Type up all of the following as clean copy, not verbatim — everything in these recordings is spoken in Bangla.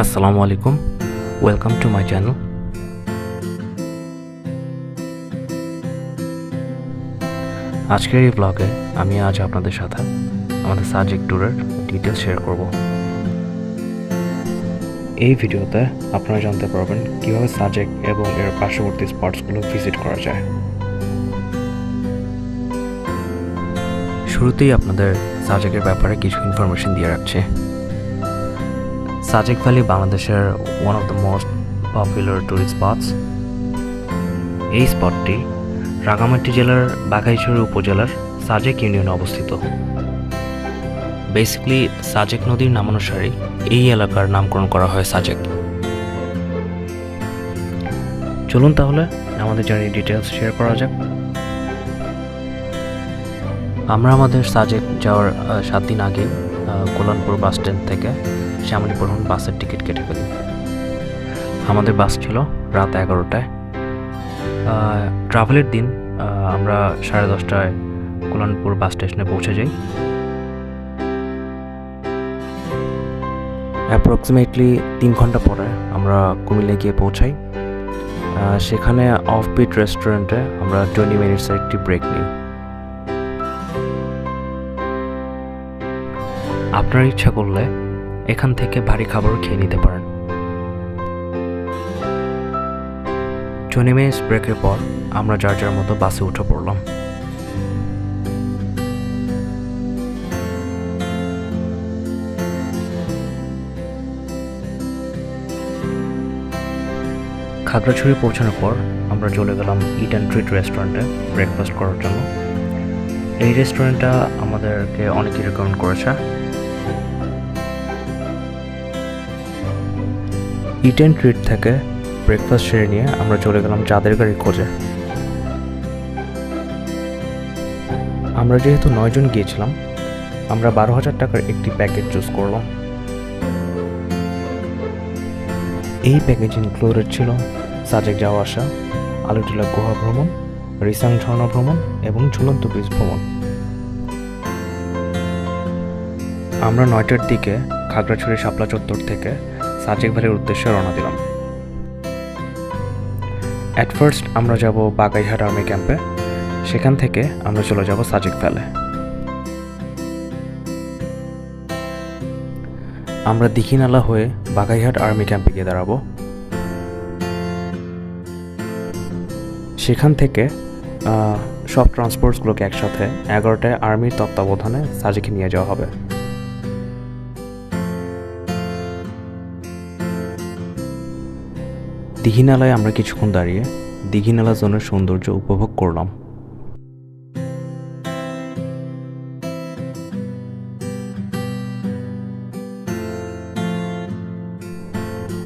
আসসালামু আলাইকুম, ওয়েলকাম টু মাই চ্যানেল। আজকের এই ব্লগে আমি আজ আপনাদের সাথে আমাদের সাজেক ট্যুরের ডিটেলস শেয়ার করব। এই ভিডিওতে আপনারা জানতে পারবেন কীভাবে সাজেক এবং এর পার্শ্ববর্তী স্পটসগুলো ভিজিট করা যায়। শুরুতেই আপনাদের সাজেকের ব্যাপারে কিছু ইনফরমেশন দিয়ে রাখছি। সাজেক ভ্যালি বাংলাদেশের one of the most popular tourist spots. এই স্পটটি রাঙ্গামাটি জেলার বাঘাইছড়ি উপজেলার সাজেক ইউনিয়নে অবস্থিত। বেসিক্যালি সাজেক নদীর নামানুসারেই এই এলাকার নামকরণ করা হয় সাজেক। চলুন তাহলে আমাদের জার্নি ডিটেলস শেয়ার করা যাক। আমরা আমাদের সাজেক যাওয়ার 7 দিন আগে কল্যাণপুর বাস স্ট্যান্ড থেকে শ্যামলীপুরন বাসের টিকিট কেটে ফেলি। আমাদের বাস ছিল রাত 11টায়। ট্রাভেলের দিন আমরা 10:30টায় কল্যাণপুর বাস স্টেশনে পৌঁছে যাই। অ্যাপ্রক্সিমেটলি 3 ঘন্টা পরে আমরা কুমিল্লায় গিয়ে পৌঁছাই। সেখানে অফবিট রেস্টুরেন্টে আমরা 20 মিনিটসের একটি ব্রেক নিই। আপনার ইচ্ছা করলে এখান থেকে ভারী খাবারও খেয়ে নিতে পারেন। 20 মিনিটস ব্রেকের পর আমরা যার যার মতো বাসে উঠে পড়লাম। খাগড়াছড়ি পৌঁছানোর পর আমরা চলে গেলাম ইট অ্যান্ড ট্রিট রেস্টুরেন্টে ব্রেকফাস্ট করার জন্য। এই রেস্টুরেন্টটা আমাদেরকে অনেকেই রেকমেন্ড করেছে। ইট অ্যান্ড ট্রিট থেকে ব্রেকফাস্ট সেরে নিয়ে আমরা চলে গেলাম চাঁদের গাড়ির খোঁজে। আমরা যেহেতু 9 জন গিয়েছিলাম, আমরা 12,000 টাকার একটি প্যাকেজ চুজ করলাম। এই প্যাকেজ ইনক্লুডেড ছিল সাজেক যাওয়া আসা, আলুটিলা গুহা ভ্রমণ, রিসাং ঝর্ণা ভ্রমণ এবং ঝুলন্ত ব্রিজ ভ্রমণ। আমরা 9টার দিকে খাগড়াছড়ি শাপলা চত্বর থেকে সাজেক ভ্যালির উদ্দেশ্যে রওনা দিলাম। অ্যাট ফার্স্ট আমরা যাব বাগাইহাট আর্মি ক্যাম্পে, সেখান থেকে আমরা চলে যাব সাজেক ভ্যালি। আমরা দীঘিনালা হয়ে বাগাইহাট আর্মি ক্যাম্পে গিয়ে দাঁড়াবো। সেখান থেকে সব ট্রান্সপোর্টসগুলোকে একসাথে 11টায় আর্মির তত্ত্বাবধানে সাজেকে নিয়ে যাওয়া হবে। দীঘিনালায় আমরা কিছুক্ষণ দাঁড়িয়ে দীঘিনালা জোনের সৌন্দর্য উপভোগ করলাম।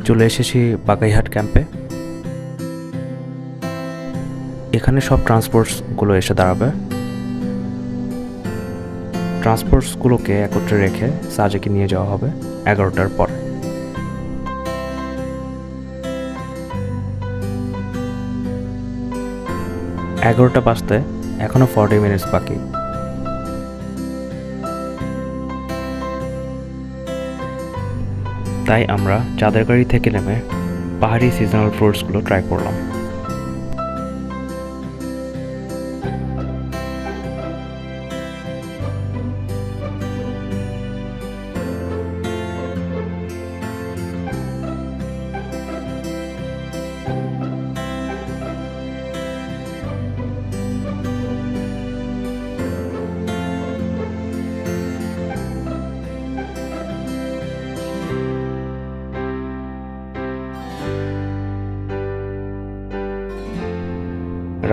চলে এসেছি বাগাইহাট ক্যাম্পে। এখানে সব ট্রান্সপোর্টসগুলো এসে দাঁড়াবে। ট্রান্সপোর্টসগুলোকে একত্রে রেখে সাজেকে নিয়ে যাওয়া হবে 11টার পর। এগারোটা বাজতে এখনো 40 মিনিটস বাকি। তাই আমরা চাঁদের গাড়ি থেকে নেমে পাহাড়ি সিজনাল ফ্রুটসগুলো ট্রাই করলাম।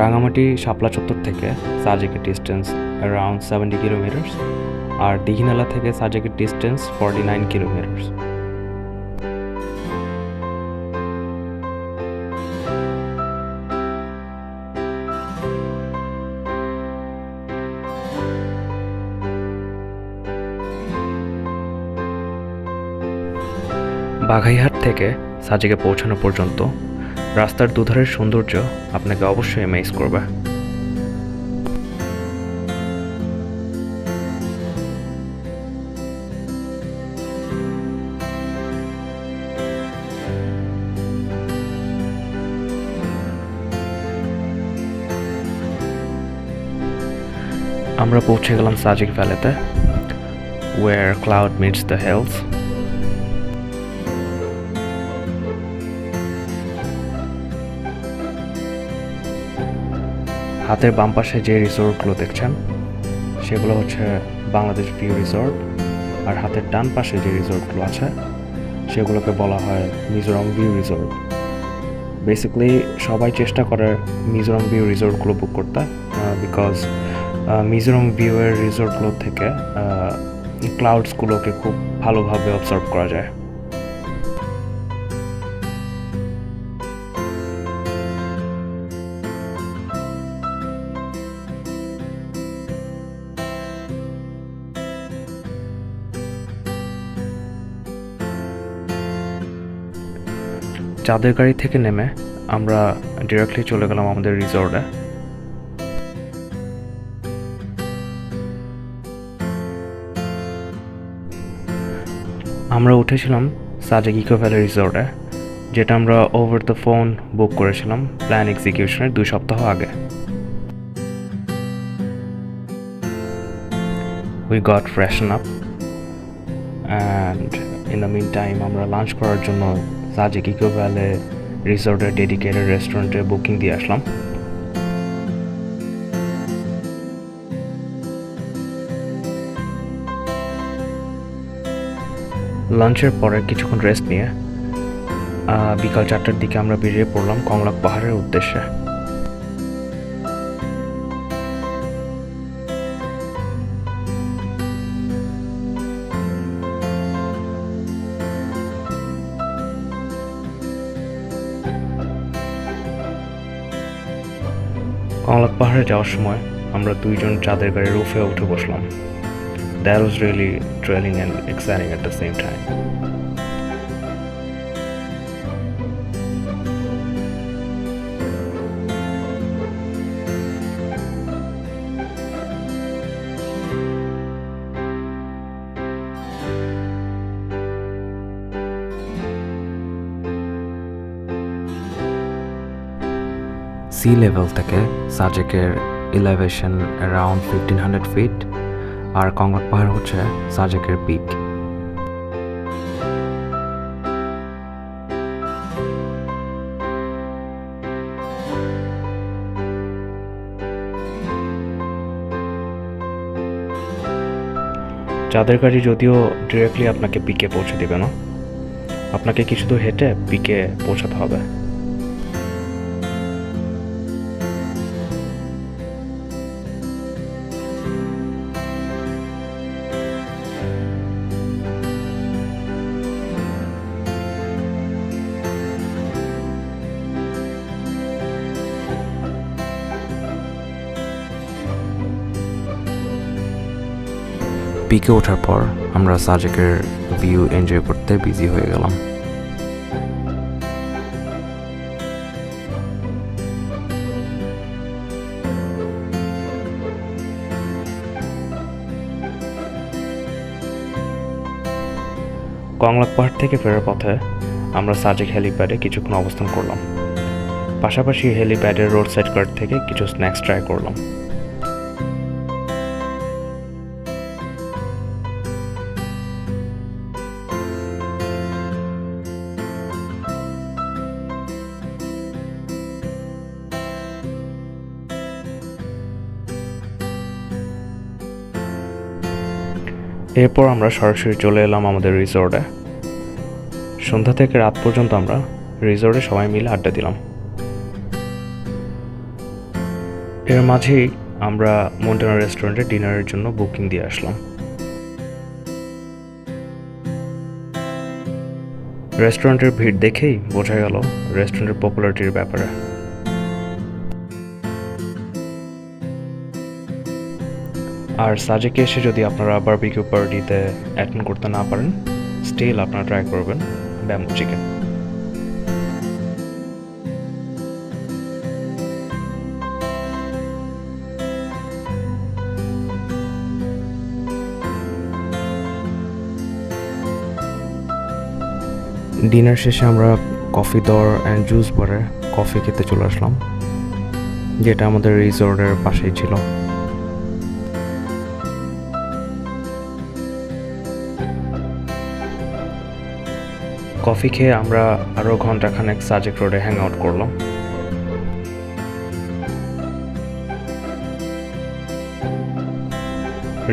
রাঙামাটি শাপলা চত্বর থেকে সাজেকের ডিস্টেন্স অ্যারাউন্ড 70 কিলোমিটার্স, আর দীঘিনালা থেকে সাজেকের ডিস্টেন্স 49 কিলোমিটার্স। বাঘাইহাট থেকে সাজেকে পৌঁছানো পর্যন্ত রাস্তার দুধারের সৌন্দর্য আপনাকে অবশ্যই অ্যামেজ করবে। আমরা পৌঁছে গেলাম Sajek ভ্যালিতে, where cloud meets the hills. হাতের বাম পাশে যে রিসোর্টগুলো দেখছেন সেগুলো হচ্ছে বাংলাদেশ ভিউ রিসোর্ট, আর হাতের ডান পাশে যে রিসোর্টগুলো আছে সেগুলোকে বলা হয় মিজোরাম ভিউ রিসোর্ট। বেসিক্যালি সবাই চেষ্টা করে মিজোরাম ভিউ রিসোর্টগুলো বুক করতে, বিকজ মিজোরাম ভিউয়ের রিসোর্টগুলো থেকে ক্লাউডসগুলোকে খুব ভালোভাবে অবজার্ভ করা যায়। চাঁদের গাড়ি থেকে নেমে আমরা ডিরেক্টলি চলে গেলাম আমাদের রিসোর্টে। আমরা উঠেছিলাম সাজেক ইকো ভ্যালি রিসোর্টে, যেটা আমরা ওভার দ্য ফোন বুক করেছিলাম প্ল্যান এক্সিকিউশনের 2 সপ্তাহ আগে। We got freshen up and in the meantime আমরা লাঞ্চ করার জন্য সাজেক ইকো ভ্যালি রিসোর্টের ডেডিকেটেড রেস্টুরেন্টে বুকিং দিয়ে আসলাম। লাঞ্চের পরে কিছুক্ষণ রেস্ট নিয়ে বিকাল 4টার দিকে আমরা বেরিয়ে পড়লাম কংলাক পাহাড়ের উদ্দেশ্যে। কংলাক পাহাড়ে যাওয়ার সময় আমরা 2 জন চাঁদের গাড়ির রুফে উঠে বসলাম। That was really thrilling and exciting at the same time. Sea level থেকে সাজেকের elevation around 1500 feet, আর কংলাক পাহাড় হচ্ছে সাজেকের পিক। চাঁদের গাড়ি যদিও ডিরেক্টলি আপনাকে পিকে পৌঁছে দেবে না, আপনাকে কিছু দূর হেঁটে পিকে পৌঁছাতে হবে। পিকে ওঠার পর আমরা সাজেকের ভিউ এনজয় করতে বিজি হয়ে গেলাম। কংলাক পাহাড় থেকে ফেরার পথে আমরা সাজেক হেলিপ্যাডে কিছুক্ষণ অবস্থান করলাম, পাশাপাশি হেলিপ্যাডের রোড সাইড কার্ট থেকে কিছু স্ন্যাক্স ট্রাই করলাম। এরপর আমরা সরাসরি চলে এলাম আমাদের রিসোর্টে। সন্ধ্যা থেকে রাত পর্যন্ত আমরা রিসোর্টে সবাই মিলে আড্ডা দিলাম। এর মাঝেই আমরা মন্টেনা রেস্টুরেন্টে ডিনারের জন্য বুকিং দিয়ে আসলাম। রেস্টুরেন্টের ভিড় দেখেই বোঝা গেল রেস্টুরেন্টের পপুলারিটির ব্যাপারে। আর সাজেকে এসে যদি আপনারা বারবিকিউ পার্টিতে অ্যাটেন্ড করতে না পারেন, স্টিল আপনারা ট্রাই করবেন ব্যাম্বু চিকেন। ডিনার শেষে আমরা কফি দর অ্যান্ড জুস বারে কফি খেতে চলে আসলাম, যেটা আমাদের রিসোর্টের পাশেই ছিল। কফি খেয়ে আমরা আরও ঘন্টাখানেক সাজেক রোডে হ্যাং আউট করলাম।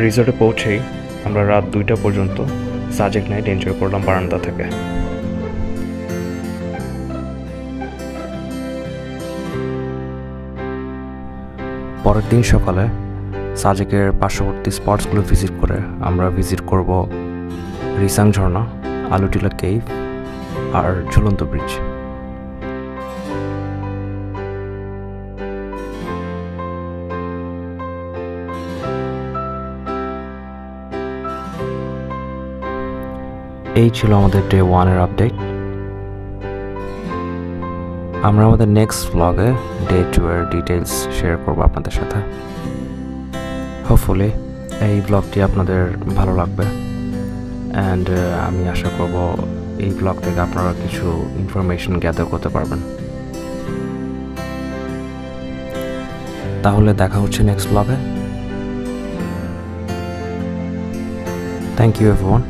রিসোর্টে পৌঁছেই আমরা রাত 2টা পর্যন্ত সাজেক নাইট এনজয় করলাম বারান্দা থেকে। পরের দিন সকালে সাজেকের পার্শ্ববর্তী স্পটসগুলো ভিজিট করে আমরা ভিজিট করব রিসাং ঝর্ণা, আলুটিলা কেভ আর ঝুলন্ত ব্রিজ। এই ছিল আমাদের ডে 1-এর আপডেট। আমরা আমাদের নেক্সট ব্লগে ডে 2-এর ডিটেলস শেয়ার করবো আপনাদের সাথে। হোপফুলি এই ব্লগটি আপনাদের ভালো লাগবে অ্যান্ড আমি আশা করব এই ব্লগ থেকে আপনারা কিছু ইনফরমেশন গ্যাদার করতে পারবেন। তাহলে দেখা হচ্ছে নেক্সট ব্লগে। Thank you everyone.